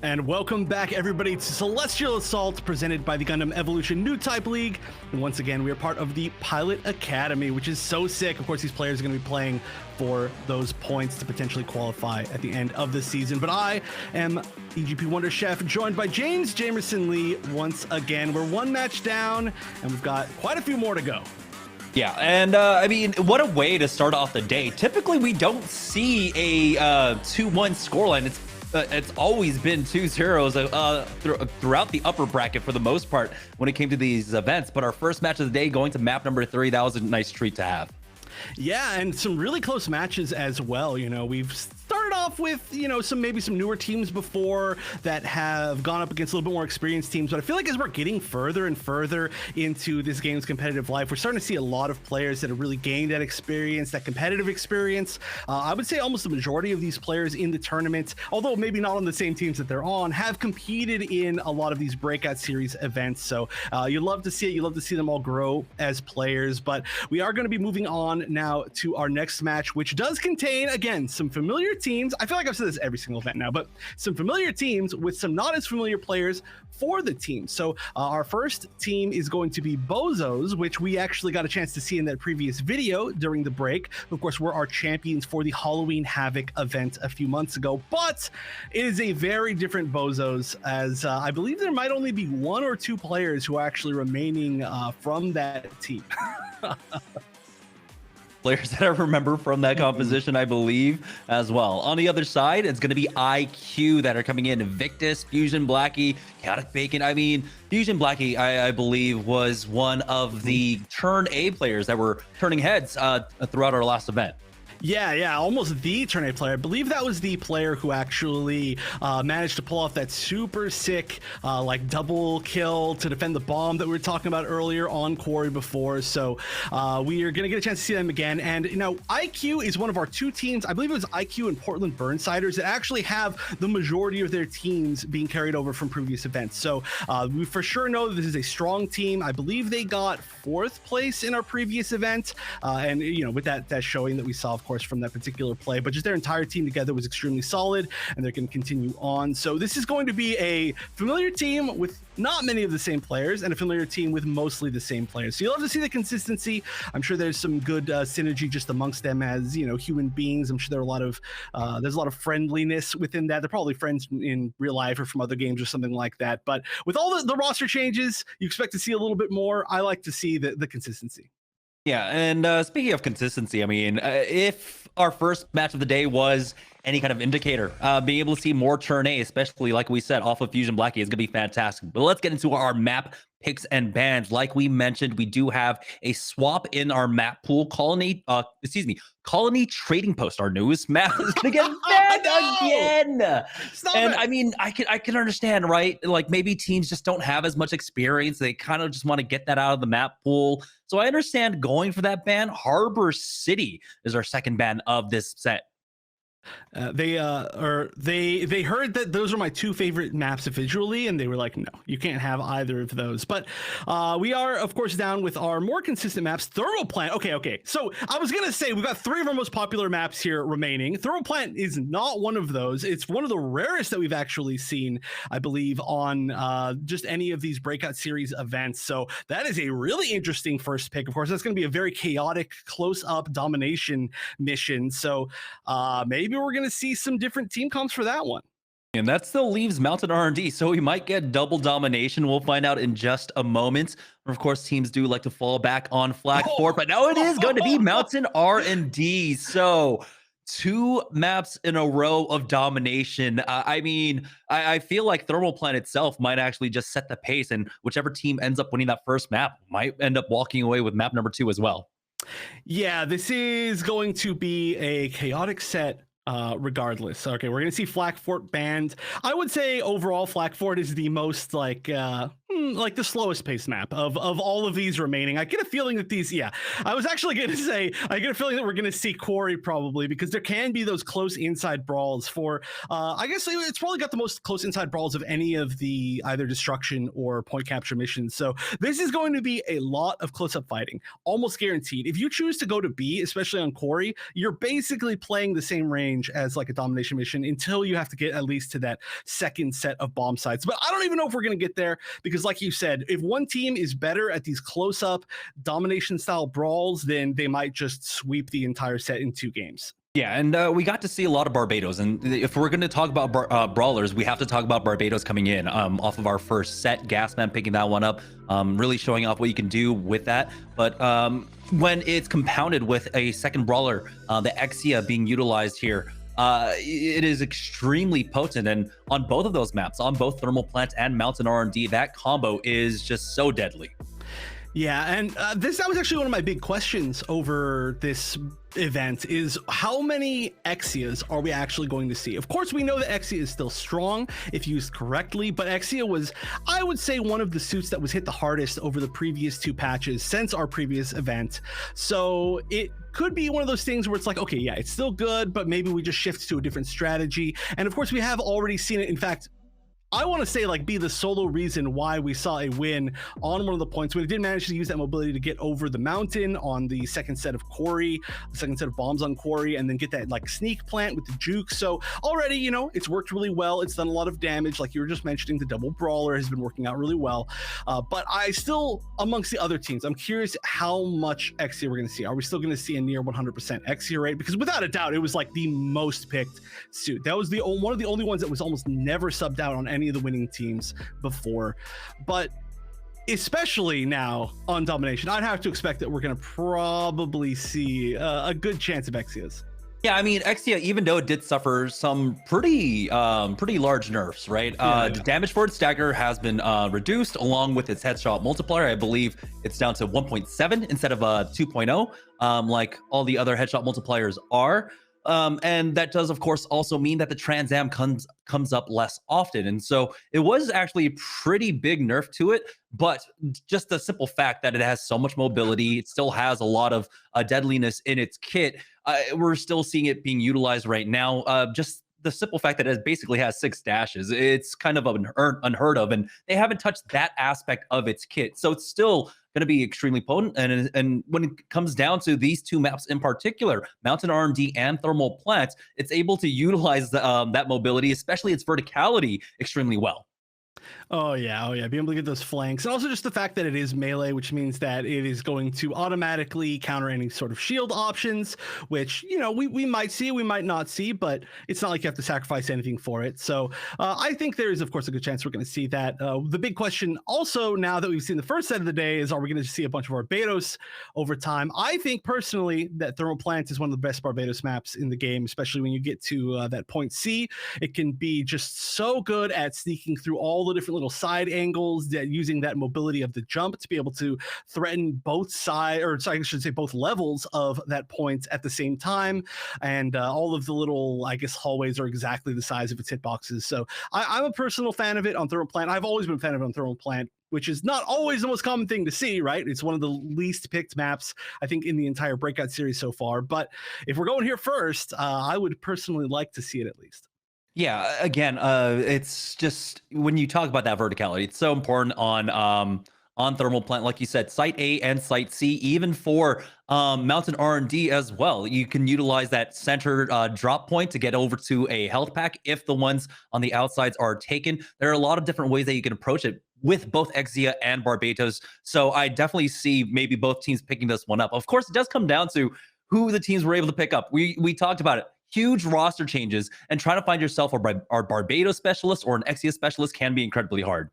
And welcome back, everybody, to Celestial Assault, presented by the Gundam Evolution New Type League. And once again, we are part of the Pilot Academy, which is so sick. Of course, these players are going to be playing for those points to potentially qualify at the end of the season. But I am EGP Wonder Chef, joined by James Jamerson Lee once again. We're one match down, and we've got quite a few more to go. Yeah, and I mean, what a way to start off the day. Typically, we don't see a 2-1 scoreline. It's always been 2-0 throughout the upper bracket for the most part when it came to these events. But our first match of the day going to map number 3, that was a nice treat to have. Yeah, and some really close matches as well. You know, we've started off with, maybe some newer teams before that have gone up against a little bit more experienced teams. But I feel like as we're getting further and further into this game's competitive life, we're starting to see a lot of players that have really gained that experience, that competitive experience. I would say almost the majority of these players in the tournament, although maybe not on the same teams that they're on, have competed in a lot of these breakout series events. So you love to see it. You love to see them all grow as players. But we are going to be moving on now to our next match, which does contain, again, some familiar teams. I feel like I've said this every single event now, but some familiar teams with some not as familiar players for the team. So our first team is going to be BOZOS, which we actually got a chance to see in that previous video during the break. Of course, we're our champions for the Halloween Havoc event a few months ago, but it is a very different BOZOS, as I believe there might only be 1 or 2 players who are actually remaining from that team. Players that I remember from that composition, I believe, as well. On the other side, it's going to be IQ that are coming in. Victus, Fusion Blackie, Chaotic Bacon. I mean, Fusion Blackie, I believe, was one of the Turn A players that were turning heads throughout our last event. Yeah, almost the turn A player. I believe that was the player who actually managed to pull off that super sick double kill to defend the bomb that we were talking about earlier on Quarry before. So we are gonna get a chance to see them again. And IQ is one of our 2 teams. I believe it was IQ and Portland Burnsiders that actually have the majority of their teams being carried over from previous events. So we for sure know that this is a strong team. I believe they got 4th place in our previous event, and with that showing that we saw, of course, from that particular play, but just their entire team together was extremely solid, and they're going to continue on. So this is going to be a familiar team with not many of the same players, and a familiar team with mostly the same players. So you'll have to see the consistency. I'm sure there's some good synergy just amongst them as human beings. I'm sure there's a lot of friendliness within that. They're probably friends in real life or from other games or something like that. But with all the roster changes, you expect to see a little bit more. I like to see the consistency. Yeah, and speaking of consistency, I mean, if our first match of the day was any kind of indicator, being able to see more turn A, especially like we said, off of Fusion Blackie, is going to be fantastic. But let's get into our map picks and bans. Like we mentioned, we do have a swap in our map pool. Colony Trading Post, our newest map, is going to get banned again. Stop and it. I mean, I can understand, right? Like maybe teams just don't have as much experience. They kind of just want to get that out of the map pool. So I understand going for that ban. Harbor City is our second ban of this set. They heard that those are my 2 favorite maps visually, and they were like, no, you can't have either of those. But we are, of course, down with our more consistent maps. Thermal Plant. Okay. So I was gonna say we've got 3 of our most popular maps here remaining. Thermal Plant is not one of those. It's one of the rarest that we've actually seen, I believe, on just any of these breakout series events. So that is a really interesting first pick. Of course, that's going to be a very chaotic close-up domination mission. So maybe we're going to see some different team comps for that one. And that still leaves Mountain R&D, so we might get double domination. We'll find out in just a moment. Of course, teams do like to fall back on Flag Fort, but now it is going to be Mountain R&D. So 2 maps in a row of domination. I mean, I feel like Thermal Plant itself might actually just set the pace, and whichever team ends up winning that first map might end up walking away with map number 2 as well. Yeah, this is going to be a chaotic set. Regardless. Okay, we're gonna see Flak Fort banned. I would say overall Flak Fort is the most like the slowest pace map of all of these remaining. I get a feeling that these, yeah, I was actually going to say, I get a feeling that we're going to see Quarry probably, because there can be those close inside brawls for, I guess it's probably got the most close inside brawls of any of the either destruction or point capture missions. So this is going to be a lot of close-up fighting, almost guaranteed. If you choose to go to B, especially on Quarry, you're basically playing the same range as like a domination mission until you have to get at least to that second set of bomb sites. But I don't even know if we're going to get there, because like you said, if one team is better at these close-up domination style brawls, then they might just sweep the entire set in 2 games. Yeah, and we got to see a lot of Barbados, and if we're going to talk about brawlers, we have to talk about Barbados coming in off of our first set. Gasman picking that one up, really showing off what you can do with that. But when it's compounded with a second brawler, the Exia being utilized here, it is extremely potent. And on both of those maps, on both Thermal Plant and Mountain R&D, that combo is just so deadly. Yeah, and that was actually one of my big questions over this event, is how many Exias are we actually going to see? Of course, we know that Exia is still strong if used correctly, but Exia was, I would say, one of the suits that was hit the hardest over the previous 2 patches since our previous event. So it could be one of those things where it's like, okay, yeah, it's still good, but maybe we just shift to a different strategy. And of course, we have already seen it. In fact, I want to say, like, be the solo reason why we saw a win on one of the points when it did manage to use that mobility to get over the mountain on the second set of Quarry, the second set of bombs on Quarry, and then get that like sneak plant with the juke. So already, you know, it's worked really well. It's done a lot of damage. Like you were just mentioning, the double brawler has been working out really well. But I still, amongst the other teams, I'm curious how much Exia we're going to see. Are we still going to see a near 100% Exia rate? Because without a doubt, it was like the most picked suit. That was one of the only ones that was almost never subbed out on any of the winning teams before. But especially now on domination, I'd have to expect that we're going to probably see a good chance of Exias. Yeah, I mean, Exia, even though it did suffer some pretty large nerfs, right? The damage for its dagger has been reduced, along with its headshot multiplier. I believe it's down to 1.7 instead of 2.0, like all the other headshot multipliers are. And that does, of course, also mean that the Trans Am comes up less often. And so it was actually a pretty big nerf to it, but just the simple fact that it has so much mobility, it still has a lot of deadliness in its kit. We're still seeing it being utilized right now. Just the simple fact that it basically has 6 dashes, it's kind of unheard of, and they haven't touched that aspect of its kit. So it's still going to be extremely potent. And when it comes down to these 2 maps in particular, Mountain R&D and Thermal Plant, it's able to utilize that mobility, especially its verticality, extremely well. Oh yeah, being able to get those flanks, and also just the fact that it is melee, which means that it is going to automatically counter any sort of shield options, which, you know, we might see, we might not see, but it's not like you have to sacrifice anything for it. So I think there is, of course, a good chance we're going to see that. The big question also, now that we've seen the first set of the day, is are we going to see a bunch of Barbados over time? I think personally that Thermal Plant is one of the best Barbados maps in the game, especially when you get to that point C. It can be just so good at sneaking through all the different little side angles, that using that mobility of the jump to be able to threaten both sides, or sorry, I should say both levels of that point at the same time. And all of the little, I guess, hallways are exactly the size of its hitboxes. So I'm a personal fan of it on Thermal Plant. I've always been a fan of it on Thermal Plant, which is not always the most common thing to see, right? It's one of the least picked maps, I think, in the entire Breakout series so far. But if we're going here first, I would personally like to see it at least. Yeah, again, it's just when you talk about that verticality, it's so important on Thermal Plant, like you said, Site A and Site C, even for Mountain R&D as well. You can utilize that center drop point to get over to a health pack if the ones on the outsides are taken. There are a lot of different ways that you can approach it with both Exia and Barbados. So I definitely see maybe both teams picking this one up. Of course, it does come down to who the teams were able to pick up. We talked about it. Huge roster changes, and trying to find yourself a Barbados specialist or an Exia specialist can be incredibly hard.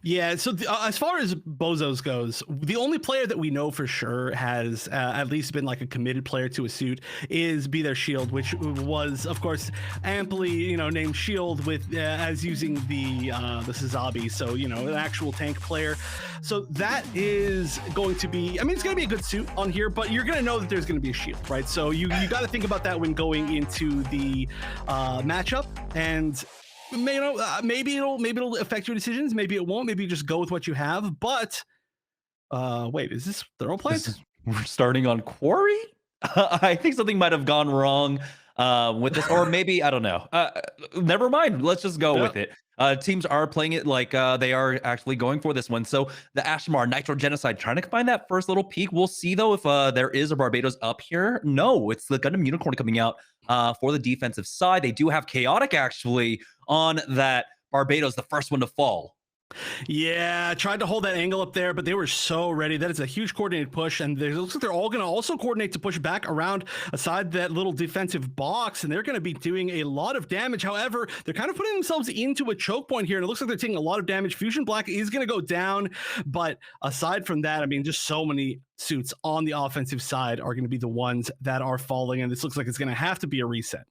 Yeah, so as far as BOZOS goes, the only player that we know for sure has at least been like a committed player to a suit is Be Their Shield, which was, of course, amply, you know, named Shield with as using the Sazabi, so, you know, an actual tank player. So that is going to be, I mean, it's going to be a good suit on here, but you're going to know that there's going to be a shield, right? So you got to think about that when going into the matchup. And maybe it'll affect your decisions. Maybe it won't. Maybe you just go with what you have. But wait, is this thermal plant? We're starting on quarry. I think something might have gone wrong with this, or maybe I don't know. Never mind. Let's just go with it. Teams are playing it like they are actually going for this one. So the Ashmar Nitro Genocide trying to find that first little peak. We'll see though if there is a Barbados up here. No, it's the Gundam Unicorn coming out for the defensive side. They do have Chaotic actually on that Barbados, the first one to fall. Yeah, tried to hold that angle up there, but they were so ready. That is a huge coordinated push, and it looks like they're all going to also coordinate to push back around aside that little defensive box, and they're going to be doing a lot of damage. However, they're kind of putting themselves into a choke point here, and it looks like they're taking a lot of damage. Fusion Black is going to go down, but aside from that, I mean, just so many suits on the offensive side are going to be the ones that are falling, and this looks like it's going to have to be a reset.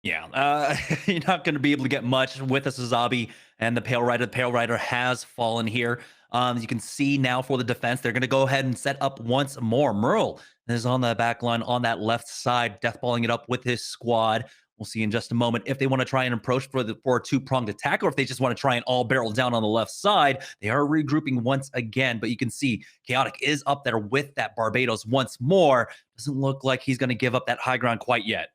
Yeah, you're not going to be able to get much with the Suzabi and the Pale Rider. The Pale Rider has fallen here. You can see now for the defense, they're going to go ahead and set up once more. Merle is on the back line on that left side, deathballing it up with his squad. We'll see in just a moment if they want to try and approach for a two-pronged attack, or if they just want to try and all barrel down on the left side. They are regrouping once again, but you can see Chaotic is up there with that Barbados once more. Doesn't look like he's going to give up that high ground quite yet.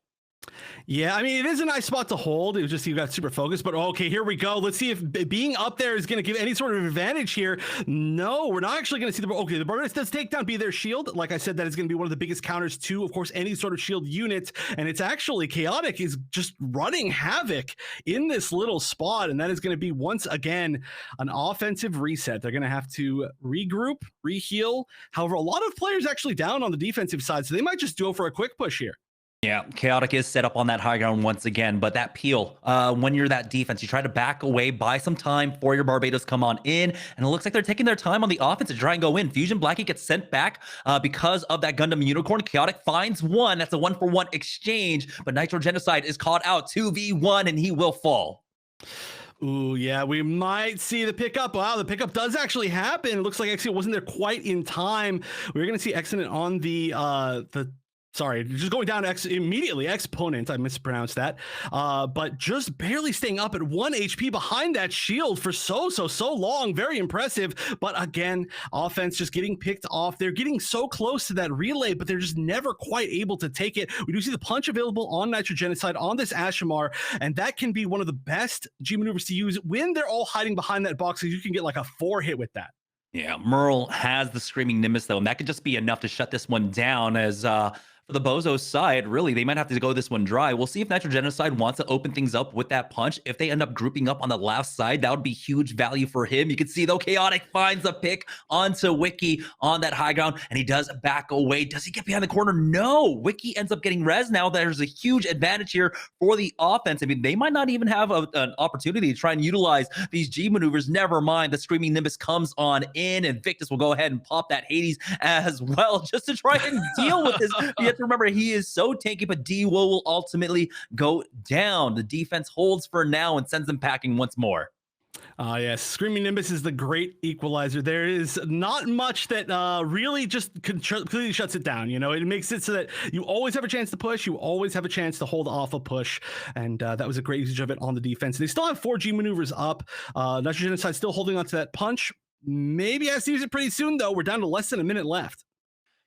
Yeah, I mean, it is a nice spot to hold. It was just you got super focused, but okay, here we go. Let's see if being up there is going to give any sort of advantage here. No, we're not actually going to see the Barbados does takedown be their shield. Like I said, that is going to be one of the biggest counters to, of course, any sort of shield unit. And it's actually Chaotic is just running havoc in this little spot, and that is going to be once again an offensive reset. They're going to have to regroup, reheal. However, a lot of players actually down on the defensive side, so they might just go for a quick push here. Yeah, Chaotic is set up on that high ground once again, but that peel, when you're that defense, you try to back away, buy some time for your Barbados come on in, and it looks like they're taking their time on the offense to try and go in. Fusion Blackie gets sent back because of that Gundam Unicorn. Chaotic finds one. That's a 1-for-1 exchange, but Nitro Genocide is caught out 2v1, and he will fall. Ooh, yeah, we might see the pickup. Wow, the pickup does actually happen. It looks like actually it wasn't there quite in time. We're going to see Exponent on sorry, just going down immediately. Exponent, I mispronounced that. But just barely staying up at 1 HP behind that shield for so long. Very impressive. But again, offense just getting picked off. They're getting so close to that relay, but they're just never quite able to take it. We do see the punch available on Nitro Genocide on this Ashamar, and that can be one of the best G maneuvers to use when they're all hiding behind that box, because you can get like a 4-hit with that. Yeah, Merle has the Screaming Nimbus, though, and that could just be enough to shut this one down as for the BOZOS side, really, they might have to go this one dry. We'll see if Nitro Genocide wants to open things up with that punch. If they end up grouping up on the left side, that would be huge value for him. You can see, though, Chaotic finds a pick onto Wiki on that high ground, and he does back away. Does he get behind the corner? No. Wiki ends up getting res now. There's a huge advantage here for the offense. I mean, they might not even have an opportunity to try and utilize these G maneuvers. Never mind. The Screaming Nimbus comes on in, and Victus will go ahead and pop that Hades as well just to try and deal with this. Remember, he is so tanky, but D will ultimately go down. The defense holds for now and sends them packing once more. Yes, Screaming Nimbus is the great equalizer. There is not much that really just completely shuts it down. You know, it makes it so that you always have a chance to push. You always have a chance to hold off a push. And that was a great usage of it on the defense. They still have 4 G maneuvers up. Nitro Genocide still holding on to that punch. Maybe has to use it pretty soon, though. We're down to less than a minute left.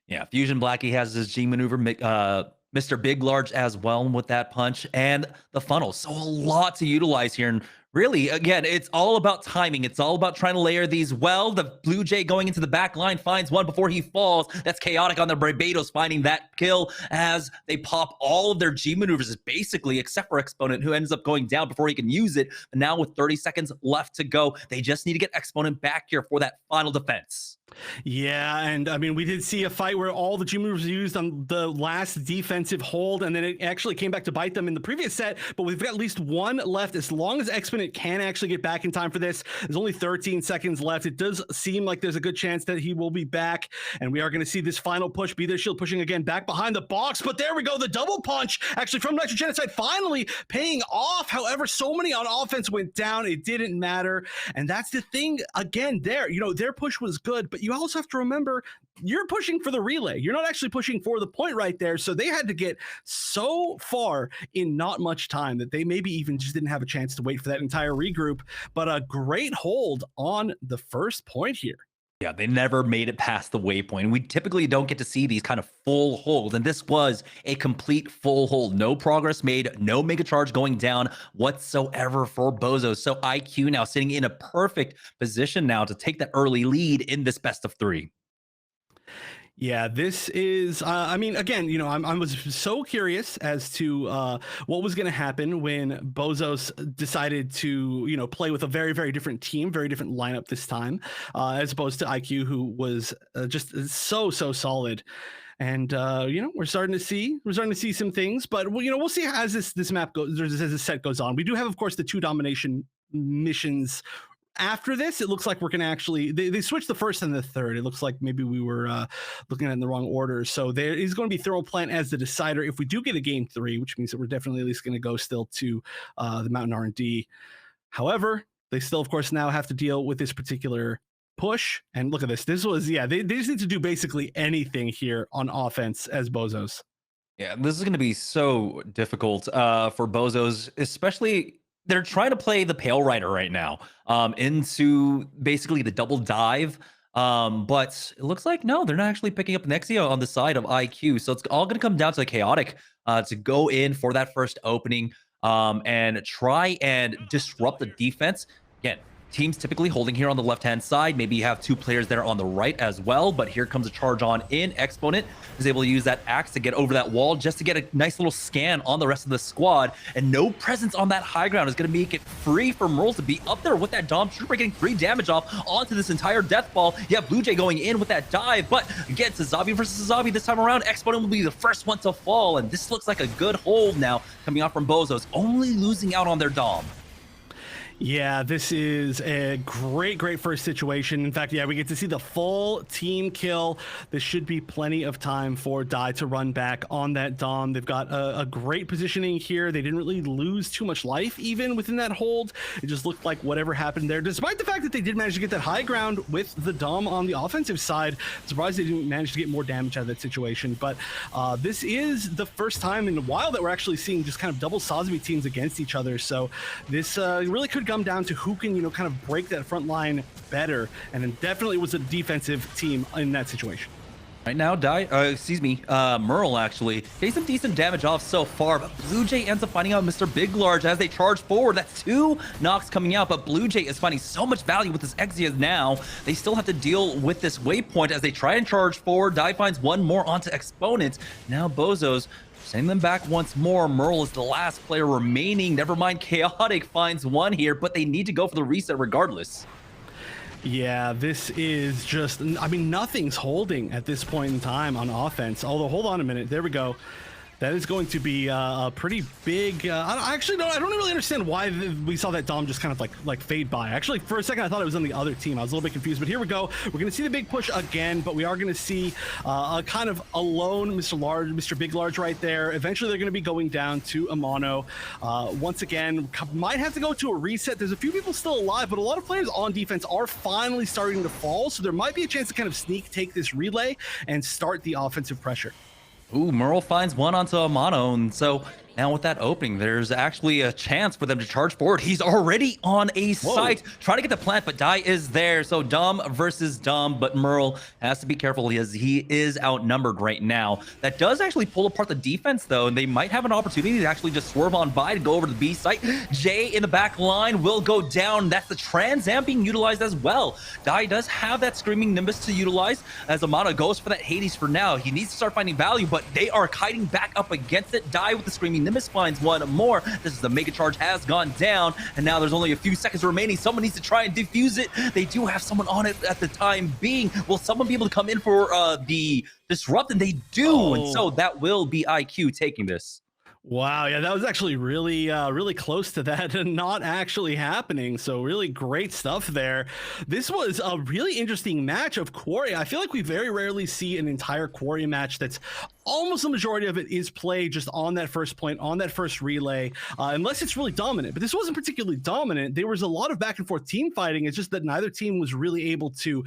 Yeah, Fusion Blackie has his G maneuver, Mr. Big Large as well with that punch, and the funnel. So a lot to utilize here. And really, again, it's all about timing. It's all about trying to layer these well. The Blue Jay going into the back line finds one before he falls. That's Chaotic on the Barbados finding that kill as they pop all of their G maneuvers, basically, except for Exponent, who ends up going down before he can use it. And now with 30 seconds left to go, they just need to get Exponent back here for that final defense. Yeah, and I mean, we did see a fight where all the G moves were used on the last defensive hold, and then it actually came back to bite them in the previous set, but we've got at least one left. As long as Exponent can actually get back in time for this, there's only 13 seconds left. It does seem like there's a good chance that he will be back, and we are going to see this final push be their shield pushing again back behind the box, but there we go, the double punch actually from Nitro Genocide finally paying off. However, so many on offense went down, it didn't matter, and that's the thing, again, there, you know, their push was good, but you also have to remember you're pushing for the relay. You're not actually pushing for the point right there. So they had to get so far in not much time that they maybe even just didn't have a chance to wait for that entire regroup. But a great hold on the first point here. Yeah, they never made it past the waypoint. We typically don't get to see these kind of full holds, and this was a complete full hold. No progress made, no mega charge going down whatsoever for BOZOS. So IQ now sitting in a perfect position now to take that early lead in this best of 3. Yeah, this is, I mean, again, you know, I was so curious as to what was going to happen when BOZOS decided to, you know, play with a very, very different team, very different lineup this time, as opposed to IQ, who was just so solid. And you know, we're starting to see some things, but you know, we'll see as this map goes, as this set goes on. We do have, of course, the 2 domination missions. After this, it looks like we're going to actually, they switched the first and the third. It looks like maybe we were looking at it in the wrong order. So there is going to be Thermal Plant as the decider if we do get a game 3, which means that we're definitely at least going to go still to the Mountain R&D. However, they still, of course, now have to deal with this particular push. And look at this. This was, yeah, they just need to do basically anything here on offense as BOZOS. Yeah, this is going to be so difficult for BOZOS, especially they're trying to play the Pale Rider right now into basically the double dive. But it looks like, no, they're not actually picking up Nexia on the side of IQ. So it's all going to come down to the Chaotic to go in for that first opening and try and disrupt the defense. Again, teams typically holding here on the left-hand side. Maybe you have 2 players there on the right as well, but here comes a charge on in. Exponent is able to use that axe to get over that wall just to get a nice little scan on the rest of the squad, and no presence on that high ground is going to make it free for Merle to be up there with that Dom Trooper getting 3 damage off onto this entire death ball. Yeah, Blue Jay going in with that dive, but again, Sazabi versus Sazabi this time around. Exponent will be the first one to fall, and this looks like a good hold now coming off from BOZOS, only losing out on their Dom. Yeah, this is a great first situation. In fact, yeah, we get to see the full team kill. This should be plenty of time for Dai to run back on that Dom. They've got a great positioning here. They didn't really lose too much life even within that hold. It just looked like whatever happened there, despite the fact that they did manage to get that high ground with the Dom on the offensive side. I'm surprised they didn't manage to get more damage out of that situation. But this is the first time in a while that we're actually seeing just kind of double Sazabi teams against each other. So this really could come down to who can, you know, kind of break that front line better, and it definitely was a defensive team in that situation. Right now, Merle actually getting some decent damage off so far, but Blue Jay ends up finding out Mr. Big Large as they charge forward. That's 2 knocks coming out, but Blue Jay is finding so much value with his Exias now. They still have to deal with this waypoint as they try and charge forward. Dai finds 1 more onto Exponent. Now BOZOS sending them back once more. Merle is the last player remaining. Never mind, Chaotic finds 1 here, but they need to go for the reset regardless. Yeah, this is just, I mean, nothing's holding at this point in time on offense. Although, hold on a minute. There we go. That is going to be a pretty big. I don't really understand why we saw that Dom just kind of like fade by. Actually, for a second, I thought it was on the other team. I was a little bit confused, but here we go. We're going to see the big push again, but we are going to see a kind of alone Mr. Big Large right there. Eventually, they're going to be going down to a mono. Once again, might have to go to a reset. There's a few people still alive, but a lot of players on defense are finally starting to fall, so there might be a chance to kind of sneak take this relay and start the offensive pressure. Ooh, Merle finds 1 onto a mono, and so now with that opening, there's actually a chance for them to charge forward. He's already on a site, trying to get the plant, but Dai is there. So Dom versus Dom, but Merle has to be careful as he is outnumbered right now. That does actually pull apart the defense, though, and they might have an opportunity to actually just swerve on by to go over to the B site. Jay in the back line will go down. That's the Trans Am being utilized as well. Dai does have that Screaming Nimbus to utilize as Amano goes for that Hades for now. He needs to start finding value, but they are kiting back up against it. Dai with the Screaming Nimbus finds 1 more. This is the Mega Charge has gone down, and now there's only a few seconds remaining. Someone needs to try and defuse it. They do have someone on it at the time being. Will someone be able to come in for the disrupt? And they do, and so that will be IQ taking this. Wow, yeah, that was actually really close to that and not actually happening. So really great stuff there. This was a really interesting match of Quarry. I feel like we very rarely see an entire Quarry match that's almost the majority of it is played just on that first point, on that first relay, unless it's really dominant. But this wasn't particularly dominant. There was a lot of back and forth team fighting. It's just that neither team was really able to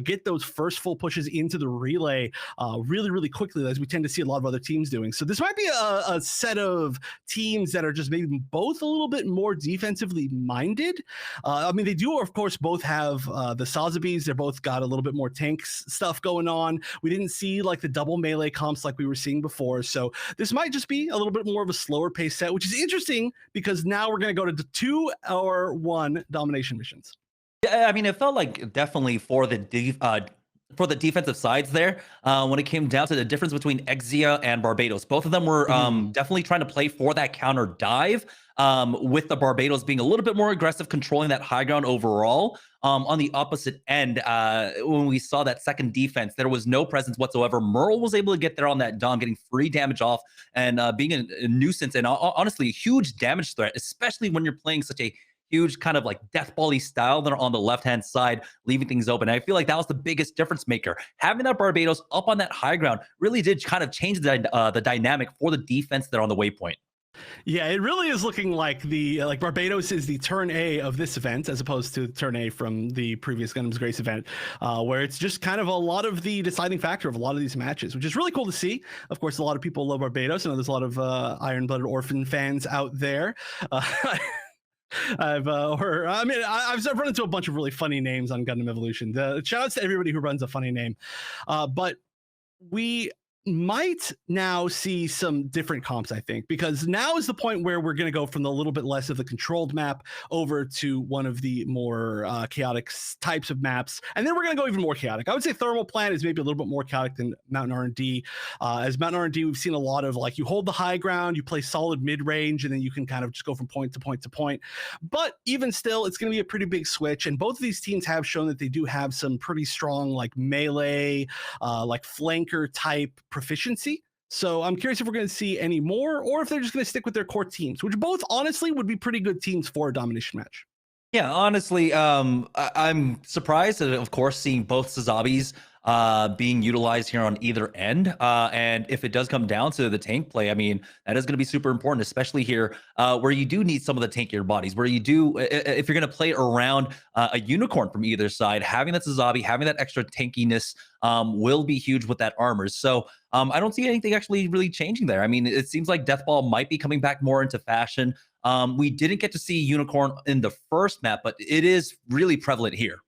get those first full pushes into the relay really, really quickly, as we tend to see a lot of other teams doing. So this might be a set of teams that are just maybe both a little bit more defensively minded. I mean, they do, of course, both have the Sazabis. They're both got a little bit more tanks stuff going on. We didn't see like the double melee comps like we were seeing before. So this might just be a little bit more of a slower pace set, which is interesting because now we're going to go to the 2 or 1 domination missions. Yeah, I mean, it felt like definitely for the defensive sides there, when it came down to the difference between Exia and Barbados. Both of them were definitely trying to play for that counter dive, with the Barbados being a little bit more aggressive, controlling that high ground overall. On the opposite end, when we saw that second defense, there was no presence whatsoever. Merle was able to get there on that Dom, getting free damage off and being a nuisance and honestly a huge damage threat, especially when you're playing such a huge kind of like death ball-y style that are on the left-hand side, leaving things open. I feel like that was the biggest difference maker. Having that Barbados up on that high ground really did kind of change the dynamic for the defense that are on the waypoint. Yeah, it really is looking like the like Barbados is the turn A of this event, as opposed to turn A from the previous Gundam's Grace event, where it's just kind of a lot of the deciding factor of a lot of these matches, which is really cool to see. Of course, a lot of people love Barbados. I know there's a lot of Iron-Blooded Orphan fans out there. I've run into a bunch of really funny names on Gundam Evolution. Shout outs to everybody who runs a funny name. But we might now see some different comps, I think, because now is the point where we're going to go from the little bit less of the controlled map over to one of the more chaotic types of maps, and then we're going to go even more chaotic. I would say Thermal Plant is maybe a little bit more chaotic than Mountain R&D. As Mountain R&D, we've seen a lot of like you hold the high ground, you play solid mid range, and then you can kind of just go from point to point to point. But even still, it's going to be a pretty big switch, and both of these teams have shown that they do have some pretty strong like melee, like flanker type proficiency. So I'm curious if we're going to see any more, or if they're just going to stick with their core teams, which both honestly would be pretty good teams for a domination match. Yeah, honestly, I'm surprised at, of course, seeing both Sazabis being utilized here on either end. And if it does come down to the tank play, I mean, that is going to be super important, especially here where you do need some of the tankier bodies, where you do, if you're going to play around a unicorn from either side, having that Sazabi, having that extra tankiness will be huge with that armor. So I don't see anything actually really changing there. I mean, it seems like Deathball might be coming back more into fashion. We didn't get to see Unicorn in the first map, but it is really prevalent here.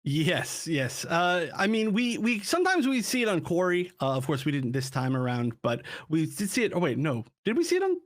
Yes. I mean, we sometimes we see it on Quarry. Of course, we didn't this time around, but we did see it. Oh wait, no, did we see it on?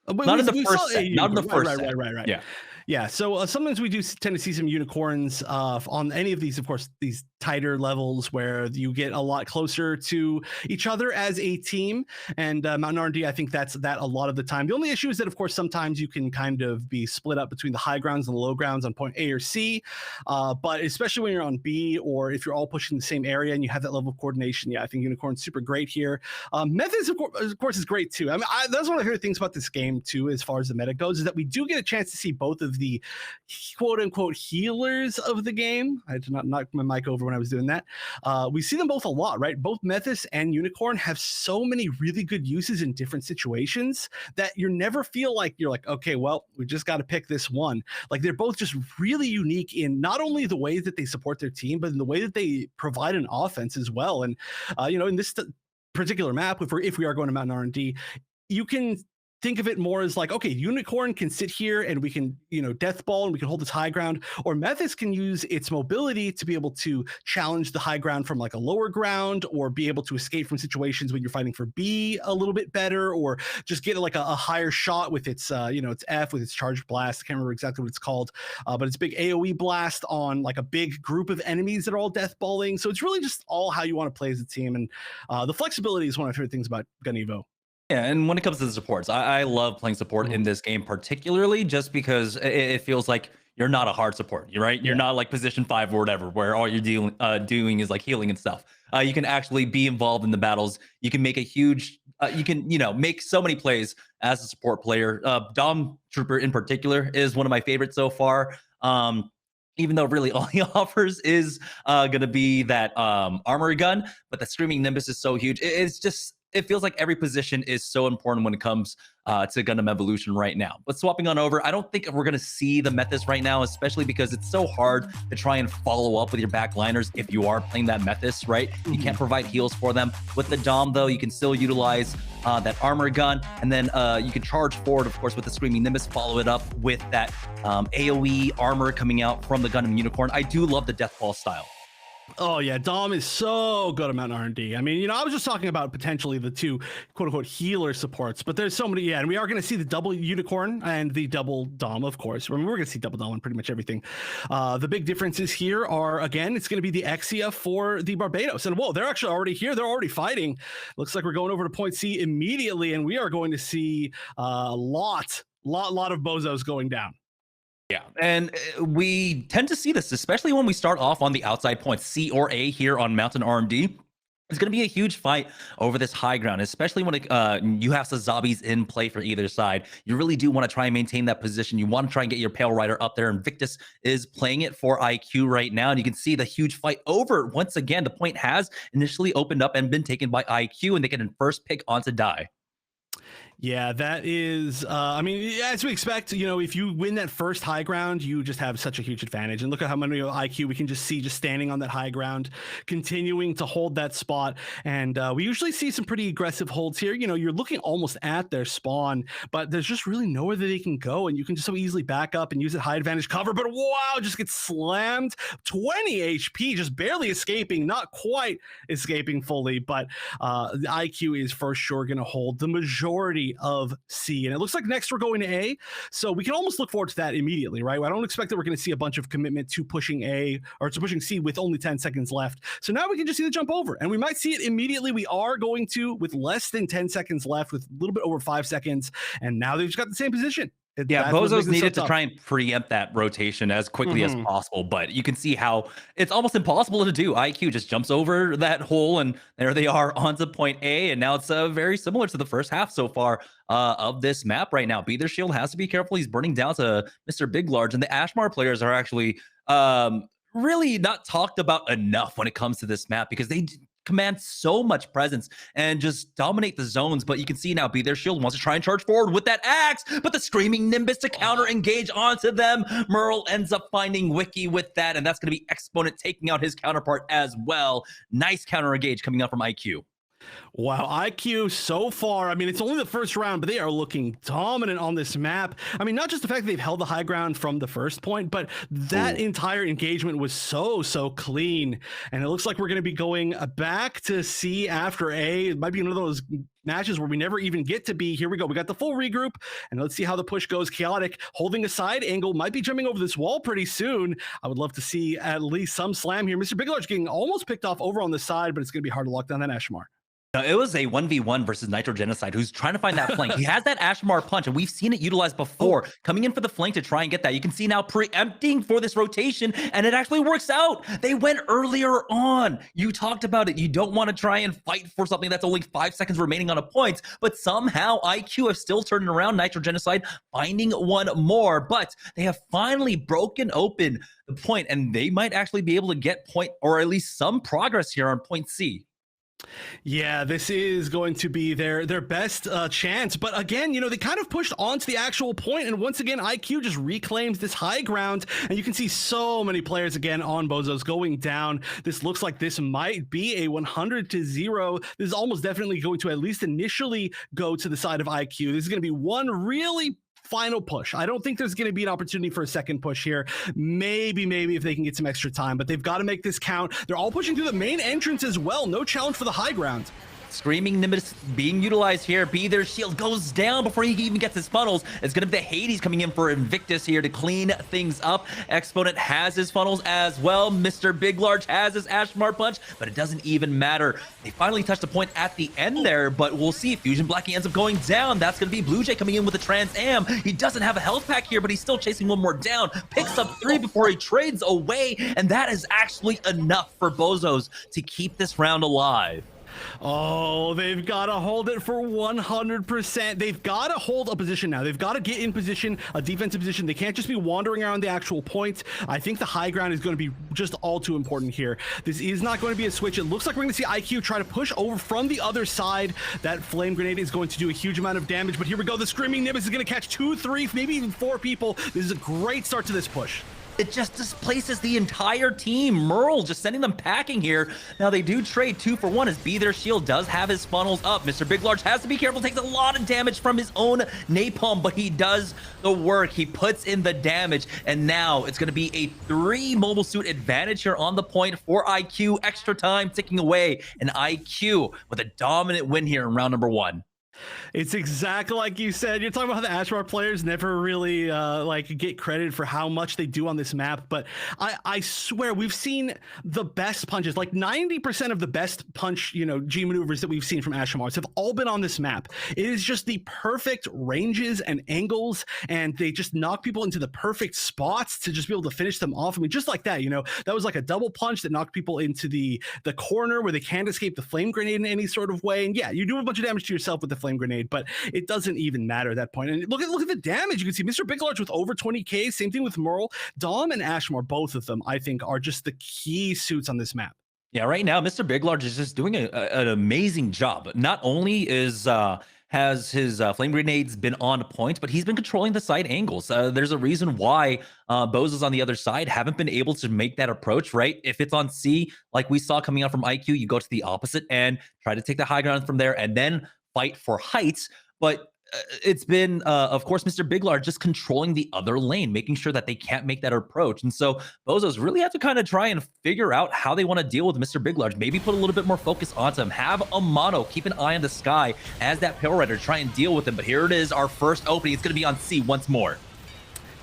Not in the first set. Not in the first set. Right. Yeah. So sometimes we do tend to see some unicorns on any of these, of course, these tighter levels where you get a lot closer to each other as a team. And Mountain R&D, I think that's that a lot of the time. The only issue is that, of course, sometimes you can kind of be split up between the high grounds and the low grounds on point A or C. But especially when you're on B, or if you're all pushing the same area and you have that level of coordination, yeah, I think Unicorn's super great here. Methods, of course, is great too. I mean, that's one of the favorite things about this game too, as far as the meta goes, is that we do get a chance to see both of the quote unquote healers of the game. I did not knock my mic over when I was doing that. We see them both a lot, right? Both Methus and Unicorn have so many really good uses in different situations that you never feel like you're like, okay, well, we just got to pick this one. Like, they're both just really unique in not only the way that they support their team, but in the way that they provide an offense as well. And in this particular map, if we are going to Mountain R&D, you can think of it more as like, okay, Unicorn can sit here and we can, death ball and we can hold this high ground, or Methus can use its mobility to be able to challenge the high ground from like a lower ground, or be able to escape from situations when you're fighting for B a little bit better, or just get like a higher shot with its, its F with its charged blast. I can't remember exactly what it's called, but it's big AoE blast on like a big group of enemies that are all death balling. So it's really just all how you want to play as a team. And the flexibility is one of my favorite things about Gun Evo. Yeah, and when it comes to the supports, I love playing support in this game, particularly just because it feels like you're not a hard support, right? You're not like position 5 or whatever, where all you're doing is like healing and stuff. You can actually be involved in the battles. You can make a huge, make so many plays as a support player. Dom Trooper in particular is one of my favorites so far. Even though really all he offers is going to be that armory gun, but the Screaming Nimbus is so huge. It's just it feels like every position is so important when it comes to Gundam Evolution right now. But swapping on over, I don't think we're going to see the Metis right now, especially because it's so hard to try and follow up with your backliners if you are playing that Metis, right? You can't provide heals for them. With the Dom, though, you can still utilize that armor gun, and then you can charge forward, of course, with the Screaming Nimbus, follow it up with that AoE armor coming out from the Gundam Unicorn. I do love the Deathfall style. Oh yeah, Dom is so good at Mountain R&D. I mean, you know, I was just talking about potentially the two quote-unquote healer supports, but there's so many, yeah, and we are going to see the double Unicorn and the double Dom, of course. I mean, we're going to see double Dom on pretty much everything. The big differences here are, again, it's going to be the Exia for the Barbados, and whoa, they're actually already here. They're already fighting. Looks like we're going over to point C immediately, and we are going to see a lot of BOZOS going down. Yeah, and we tend to see this, especially when we start off on the outside points, C or A here on Mountain R&D. It's going to be a huge fight over this high ground, especially when you have Sazabis in play for either side. You really do want to try and maintain that position. You want to try and get your Pale Rider up there, and Victus is playing it for IQ right now. And you can see the huge fight over. Once again, the point has initially opened up and been taken by IQ, and they get in first pick onto Die. Yeah, that is, I mean, as we expect, you know, if you win that first high ground, you just have such a huge advantage. And look at how many IQ we can just see just standing on that high ground, continuing to hold that spot. And we usually see some pretty aggressive holds here. You know, you're looking almost at their spawn, but there's just really nowhere that they can go. And you can just so easily back up and use that high advantage cover. But wow, just gets slammed. 20 HP, just barely escaping, not quite escaping fully. But the IQ is for sure going to hold the majority of C, and it looks like next we're going to A, so we can almost look forward to that immediately, right? I don't expect that we're going to see a bunch of commitment to pushing A or to pushing C with only 10 seconds left. So now we can just see the jump over, and we might see it immediately. We are going to with less than 10 seconds left, with a little bit over 5 seconds, and now they've just got the same position. Yeah, BOZOS needed to try and preempt that rotation as quickly as possible, but you can see how it's almost impossible to do. IQ just jumps over that hole, and there they are onto point A, and now it's very similar to the first half so far of this map right now. Be Their Shield has to be careful. He's burning down to Mr. Big Large, and the Ashmar players are actually really not talked about enough when it comes to this map, because they command so much presence and just dominate the zones. But you can see now Be Their Shield wants to try and charge forward with that axe, but the Screaming Nimbus to counter engage onto them. Merle ends up finding Wiki with that, and that's going to be Exponent taking out his counterpart as well. Nice counter engage coming out from IQ. Wow, IQ so far, I mean, it's only the first round, but they are looking dominant on this map. I mean, not just the fact that they've held the high ground from the first point, but that entire engagement was so clean. And it looks like we're going to be going back to C after A. It might be one of those matches where we never even get to B. Here we go. We got the full regroup, and let's see how the push goes. Chaotic holding a side angle, might be jumping over this wall pretty soon. I would love to see at least some slam here. Mr. Big Large getting almost picked off over on the side, but it's going to be hard to lock down that Ashmar. It was a 1v1 versus Nitro Genocide, who's trying to find that flank. He has that Ashmar punch, and we've seen it utilized before, coming in for the flank to try and get that. You can see now preempting for this rotation, and it actually works out. They went earlier on. You talked about it. You don't want to try and fight for something that's only 5 seconds remaining on a point, but somehow IQ have still turned around. Nitro Genocide finding one more, but they have finally broken open the point, and they might actually be able to get point, or at least some progress here on point C. Yeah, this is going to be their best chance. But again, you know, they kind of pushed onto the actual point, and once again, IQ just reclaims this high ground, and you can see so many players again on BOZOS going down. This looks like this might be a 100-0. This is almost definitely going to at least initially go to the side of IQ. This is going to be one really final push. I don't think there's going to be an opportunity for a second push here. Maybe if they can get some extra time, but they've got to make this count. They're all pushing through the main entrance as well. No challenge for the high ground. Screaming Nimbus being utilized here. Be Their Shield goes down before he even gets his funnels. It's going to be the Hades coming in for Invictus here to clean things up. Exponent has his funnels as well. Mr. Big Large has his Ashmar punch, but it doesn't even matter. They finally touched a point at the end there, but we'll see. Fusion Blackie ends up going down. That's going to be Blue Jay coming in with a Trans Am. He doesn't have a health pack here, but he's still chasing one more down. Picks up 3 before he trades away, and that is actually enough for BOZOS to keep this round alive. Oh, they've got to hold it for 100%. They've got to hold a position now. They've got to get in position, a defensive position. They can't just be wandering around the actual point. I think the high ground is going to be just all too important here. This is not going to be a switch. It looks like we're going to see IQ try to push over from the other side. That flame grenade is going to do a huge amount of damage, but here we go. The Screaming Nimbus is going to catch 2, 3, maybe even 4 people. This is a great start to this push. It just displaces the entire team. Merle just sending them packing here. Now they do trade 2 for 1 as Be Their Shield does have his funnels up. Mr. Big Large has to be careful, takes a lot of damage from his own napalm, but he does the work. He puts in the damage, and now it's going to be a 3 mobile suit advantage here on the point for IQ. Extra time ticking away, and IQ with a dominant win here in round number 1. It's exactly like you said. You're talking about how the Ashmar players never really like get credit for how much they do on this map, but I swear we've seen the best punches, like 90% of the best punch, G maneuvers that we've seen from Ashmars have all been on this map. It is just the perfect ranges and angles, and they just knock people into the perfect spots to just be able to finish them off. I mean, just like that, that was like a double punch that knocked people into the corner where they can't escape the flame grenade in any sort of way. And yeah, you do a bunch of damage to yourself with the flame grenade, but it doesn't even matter at that point. And look at the damage. You can see Mr. Big Large with over 20k. Same thing with Merle. Dom and Ashmore, both of them, I think, are just the key suits on this map. Yeah, right now, Mr. Big Large is just doing an amazing job. Not only has his flame grenades been on point, but he's been controlling the side angles. There's a reason why BOZOS on the other side haven't been able to make that approach, right? If it's on C, like we saw coming out from IQ, you go to the opposite and try to take the high ground from there and then fight for heights. But it's been, of course, Mr. Big Large just controlling the other lane, making sure that they can't make that approach. And so BOZOS really have to kind of try and figure out how they want to deal with Mr. Big Large. Maybe put a little bit more focus onto him. Have a mono, keep an eye on the sky as that Pale Rider, try and deal with him. But here it is, our first opening. It's going to be on C once more.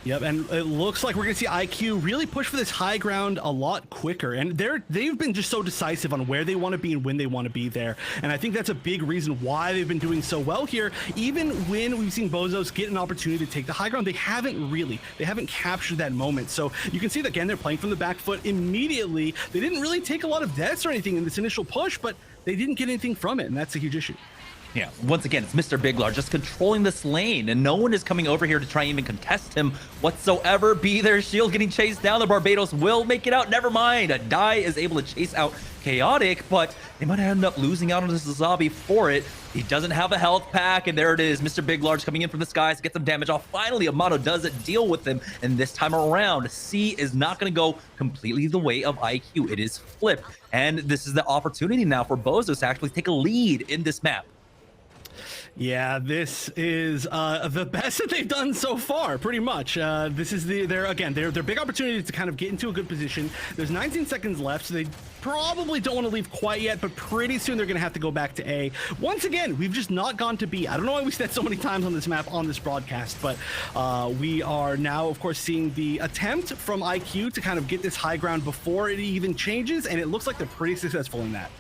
Yep, and it looks like we're going to see IQ really push for this high ground a lot quicker. And they've been just so decisive on where they want to be and when they want to be there. And I think that's a big reason why they've been doing so well here. Even when we've seen BOZOS get an opportunity to take the high ground, they haven't captured that moment. So you can see that, again, they're playing from the back foot immediately. They didn't really take a lot of deaths or anything in this initial push, but they didn't get anything from it, and that's a huge issue. Yeah, once again, it's Mr. Big Large just controlling this lane, and no one is coming over here to try and even contest him whatsoever. Be Their Shield getting chased down. The Barbados will make it out. Never mind. Dai is able to chase out Chaotic, but they might end up losing out on this Zabi for it. He doesn't have a health pack, and there it is. Mr. Big Large coming in from the skies to get some damage off. Finally, Amato does deal with him, and this time around, C is not going to go completely the way of IQ. It is flipped, and this is the opportunity now for BOZOS to actually take a lead in this map. Yeah, this is the best that they've done so far, pretty much. This is their big opportunity to kind of get into a good position. There's 19 seconds left, so they probably don't want to leave quite yet, but pretty soon they're going to have to go back to A. Once again, we've just not gone to B. I don't know why we said so many times on this map, on this broadcast, but we are now, of course, seeing the attempt from IQ to kind of get this high ground before it even changes, and it looks like they're pretty successful in that.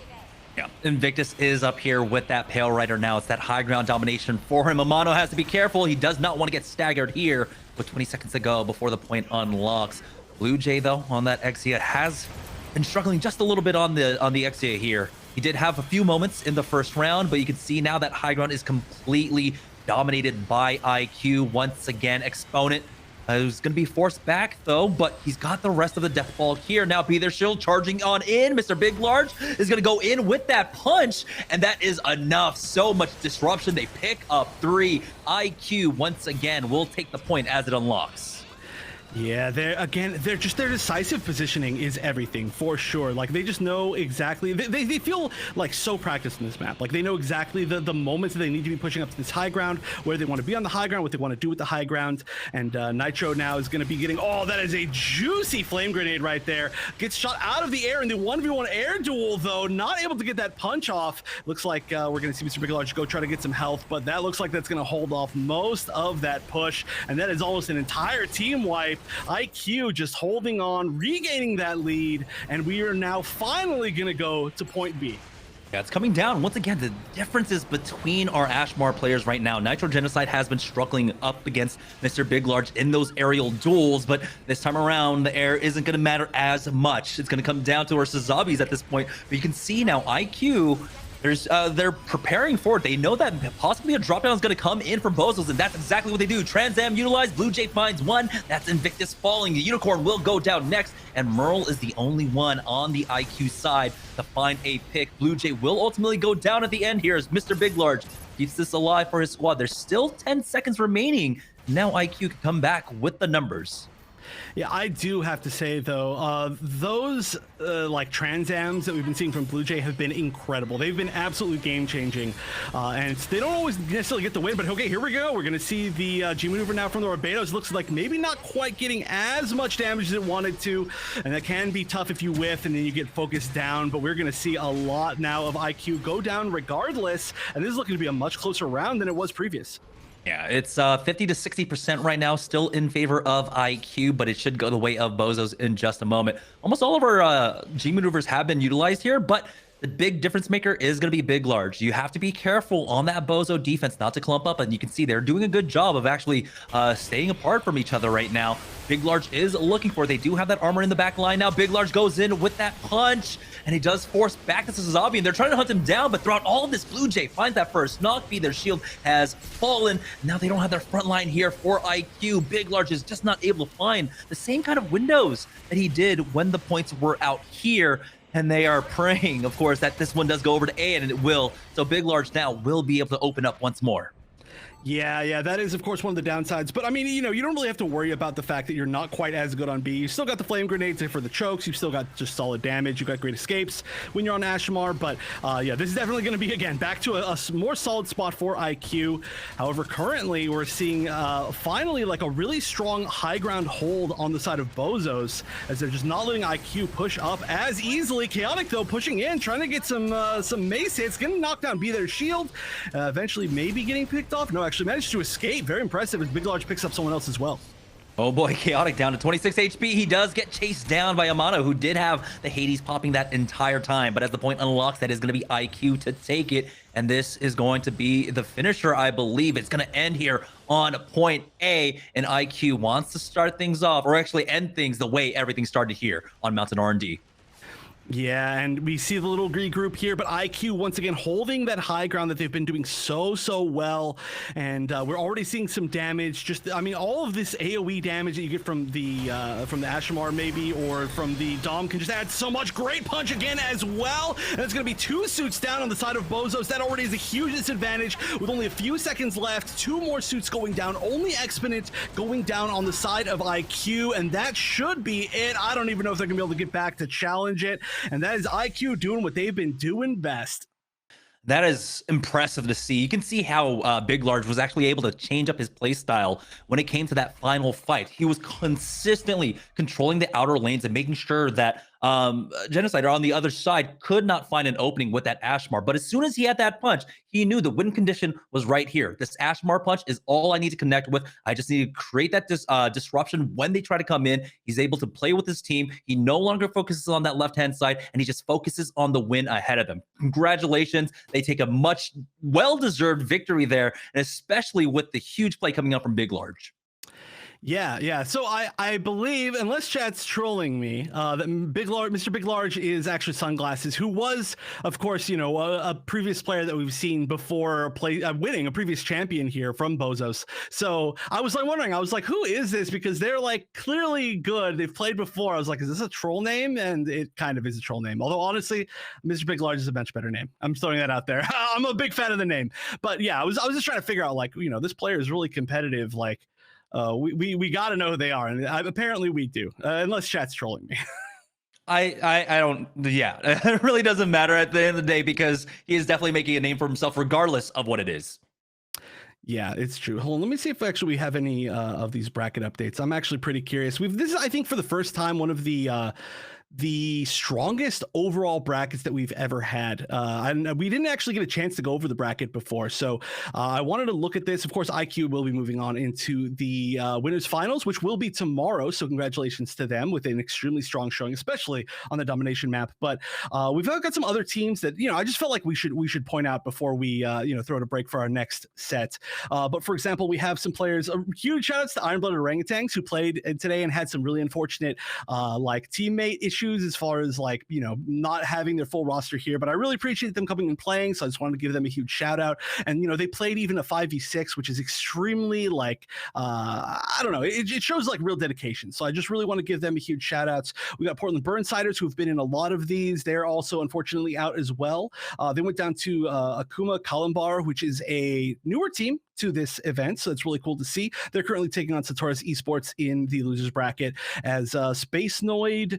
Yeah, Invictus is up here with that Pale Rider now. It's that high ground domination for him. Amano has to be careful. He does not want to get staggered here with 20 seconds to go before the point unlocks. Blue Jay, though, on that Exia has been struggling just a little bit on the Exia here. He did have a few moments in the first round, but you can see now that high ground is completely dominated by IQ. Once again, Exponent who's going to be forced back, though, but he's got the rest of the Death Ball here. Now, Be Their Shield charging on in. Mr. Big Large is going to go in with that punch, and that is enough. So much disruption. They pick up 3. IQ, once again, will take the point as it unlocks. Yeah, their decisive positioning is everything, for sure. Like, they just know exactly, they feel like so practiced in this map. Like, they know exactly the moments that they need to be pushing up to this high ground, where they want to be on the high ground, what they want to do with the high ground. And Nitro now is going to be getting, oh, that is a juicy flame grenade right there. Gets shot out of the air in the 1v1 air duel, though, not able to get that punch off. Looks like we're going to see Mr. Big Large go try to get some health, but that looks like that's going to hold off most of that push. And that is almost an entire team wipe. IQ just holding on, regaining that lead, and we are now finally going to go to point B. Yeah, it's coming down. Once again, the differences between our Ashmar players right now. Nitro Genocide has been struggling up against Mr. Big Large in those aerial duels, but this time around, the air isn't going to matter as much. It's going to come down to our Sazabis at this point. But you can see now, IQ They're preparing for it. They know that possibly a drop down is going to come in for BOZOS, and that's exactly what they do. Trans Am utilized, Blue Jay finds one. That's Invictus falling. The Unicorn will go down next, and Merle is the only one on the IQ side to find a pick. Blue Jay will ultimately go down at the end here as Mr. Big Large keeps this alive for his squad. There's still 10 seconds remaining. Now IQ can come back with the numbers. Yeah, I do have to say though, those like Trans Ams that we've been seeing from Blue Jay have been incredible. They've been absolutely game changing, and they don't always necessarily get the win. But okay, here we go. We're gonna see the G maneuver now from the Barbados. Looks like maybe not quite getting as much damage as it wanted to, and that can be tough if you whiff and then you get focused down. But we're gonna see a lot now of IQ go down regardless, and this is looking to be a much closer round than it was previous. Yeah, it's 50 to 60% right now, still in favor of IQ, but it should go the way of BOZOS in just a moment. Almost all of our G maneuvers have been utilized here, but the big difference maker is going to be Big Large. You have to be careful on that Bozo defense not to clump up, and you can see they're doing a good job of actually staying apart from each other right now. Big Large is looking for it. They do have that armor in the back line now. Big Large goes in with that punch, and he does force back to Suzabi, and they're trying to hunt him down, but throughout all of this, Blue Jay finds that first knock. Their shield has fallen. Now they don't have their front line here for IQ. Big Large is just not able to find the same kind of windows that he did when the points were out here. And they are praying, of course, that this one does go over to A, and it will. So Big Large now will be able to open up once more. Yeah, that is, of course, one of the downsides. But, I mean, you know, you don't really have to worry about the fact that you're not quite as good on B. You still got the flame grenades for the chokes. You've still got just solid damage. You've got great escapes when you're on Ashmar. But, yeah, this is definitely going to be, again, back to a more solid spot for IQ. However, currently, we're seeing finally, like, a really strong high ground hold on the side of BOZOS, as they're just not letting IQ push up as easily. Chaotic, though, pushing in, trying to get some mace hits, getting knocked down B their shield. Eventually, maybe getting picked off. No, actually managed to escape. Very impressive as Big Large picks up someone else as well. Oh boy, Chaotic down to 26 HP. He does get chased down by Amano, who did have the Hades popping that entire time. But as the point unlocks, that is going to be IQ to take it. And this is going to be the finisher, I believe. It's going to end here on point A. And IQ wants to start things off, or actually end things the way everything started here on Mountain R&D. Yeah, and we see the little regroup here, but IQ once again holding that high ground that they've been doing so well, and we're already seeing some damage. Just, I mean, all of this AOE damage that you get from the Ashmar maybe, or from the Dom can just add so much. Great punch again as well, and it's going to be 2 suits down on the side of BOZOS. That already is a huge disadvantage with only a few seconds left. 2 more suits going down, only Exponent going down on the side of IQ, and that should be it. I don't even know if they're going to be able to get back to challenge it. And that is IQ doing what they've been doing best. That is impressive to see. You can see how Big Large was actually able to change up his play style when it came to that final fight. He was consistently controlling the outer lanes and making sure that Genocider on the other side could not find an opening with that Ashmar. But as soon as he had that punch, he knew the win condition was right here. This Ashmar punch is all I need to connect with. I just need to create that disruption when they try to come in. He's able to play with his team. He no longer focuses on that left-hand side, and he just focuses on the win ahead of them. Congratulations. They take a much well-deserved victory there, and especially with the huge play coming up from Big Large. Yeah. So I believe, unless chat's trolling me, that Mr. Big Large is actually Sunglasses, who was, of course, you know, a previous player that we've seen before winning a previous champion here from BOZOS. So I was like wondering, I was like, who is this? Because they're like clearly good. They've played before. I was like, is this a troll name? And it kind of is a troll name. Although honestly, Mr. Big Large is a much better name. I'm throwing that out there. I'm a big fan of the name. But yeah, I was just trying to figure out, like, you know, this player is really competitive. Like, we got to know who they are, and apparently we do, unless chat's trolling me. I don't, yeah, it really doesn't matter at the end of the day, because he is definitely making a name for himself regardless of what it is. Yeah, it's true. Hold on, let me see if actually we have any of these bracket updates. I'm actually pretty curious. This is, I think, for the first time, one of the strongest overall brackets that we've ever had. And we didn't actually get a chance to go over the bracket before, so I wanted to look at this. Of course, IQ will be moving on into the winners finals, which will be tomorrow, so congratulations to them with an extremely strong showing, especially on the domination map. But we've got some other teams that, you know, I just felt like we should point out before we you know, throw it a break for our next set. But for example, we have some players, huge shout outs to Iron Blooded Orangutans, who played today and had some really unfortunate like teammate issues issues as far as like, you know, not having their full roster here, but I really appreciate them coming and playing. So I just wanted to give them a huge shout out. And, you know, they played even a 5v6, which is extremely like, I don't know, it shows like real dedication. So I just really want to give them a huge shout outs. We got Portland Burnsiders who've been in a lot of these. They're also unfortunately out as well. They went down to Akuma Kalimbar, which is a newer team to this event, so it's really cool to see. They're currently taking on Satora's Esports in the losers bracket as Space Noid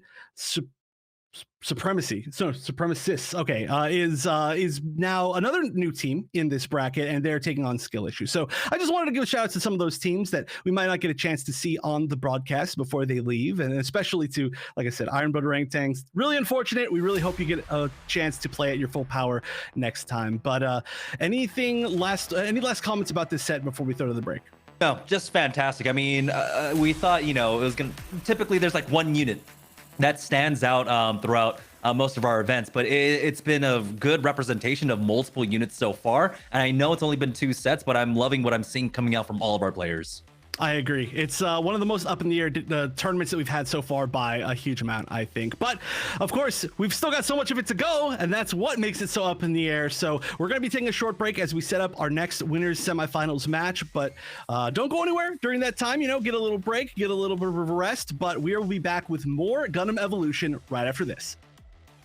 Supremacists, okay, is now another new team in this bracket, and they're taking on Skill Issue. So I just wanted to give a shout out to some of those teams that we might not get a chance to see on the broadcast before they leave, and especially to, like I said, Ironblood Orangutans. Really unfortunate. We really hope you get a chance to play at your full power next time. But any last comments about this set before we throw to the break? No, just fantastic. I mean, we thought, you know, it was gonna, typically there's like one unit that stands out throughout most of our events, but it's been a good representation of multiple units so far. And I know it's only been 2 sets, but I'm loving what I'm seeing coming out from all of our players. I agree. It's one of the most up in the air tournaments that we've had so far by a huge amount, I think. But of course, we've still got so much of it to go, and that's what makes it so up in the air. So we're going to be taking a short break as we set up our next winners semifinals match. But don't go anywhere during that time. You know, get a little break, get a little bit of a rest. But we will be back with more Gundam Evolution right after this.